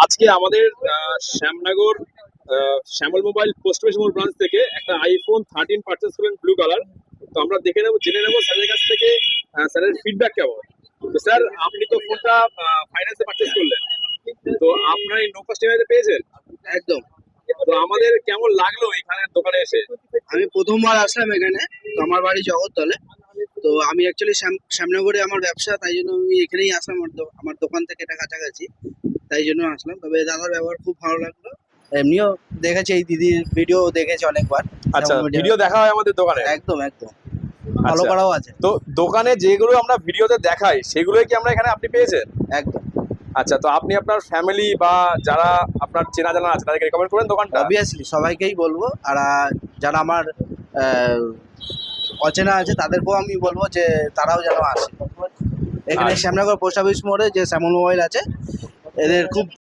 আজকে আমাদের শ্যামনগর শ্যামল mobile post office মোড় ব্রাঞ্চ থেকে একটা আইফোন 13 পারচেজ করলেন ব্লু কালার। তো আমরা দেখে নেবো, জেনে নেবো স্যারের কাছ থেকে স্যারের ফিডব্যাক কেমন। তো স্যার, আপনি তো ফোনটা ফাইন্যান্সে পারচেজ করলেন, তো আপনার এই নো কস্ট ইএমআই পেয়েছেন একদম। তো আমাদের কেমন লাগলো এখানে দোকানে এসে? আমি প্রথমবার আসলাম এখানে, তো আমার বাড়ি জগৎদলে। তো আমি অ্যাকচুয়ালি শ্যামনগরে আমার ব্যবসা, তাই জন্য আমি এখানেই আসলাম। আমার দোকান থেকে এটা কাছাকাছি, তাই জন্য আসলাম। তবে দাদার ব্যবহার খুব ভালো লাগলো। এমনিও দেখেছি, এই দিদির ভিডিও দেখেছি অনেকবার। আচ্ছা, যেমন ভিডিও দেখা হয় আমাদের দোকানে? একদম একদম, ভালো আচ্ছা, করাও আছে। তো দোকানে যেগুলো আমরা ভিডিওতে দেখাই সেগুলোই কি আমরা এখানে আপনি পেয়েছেন? একদম। আচ্ছা, তো আপনি আপনার ফ্যামিলি বা যারা আপনার চেনা জানা আছে তাদেরকে রেকমেন্ড করবেন দোকানটা? অবভিয়াসলি সবাইকেই বলবো, আর যারা আমার অচেনা আছে তাদেরকেও আমি বলবো যে তারাও যেন আসে এখানে। আচ্ছা। শ্যামনগর পোস্ট অফিস মোড়ে যে শ্যামল মোবাইল আছে, এদের খুব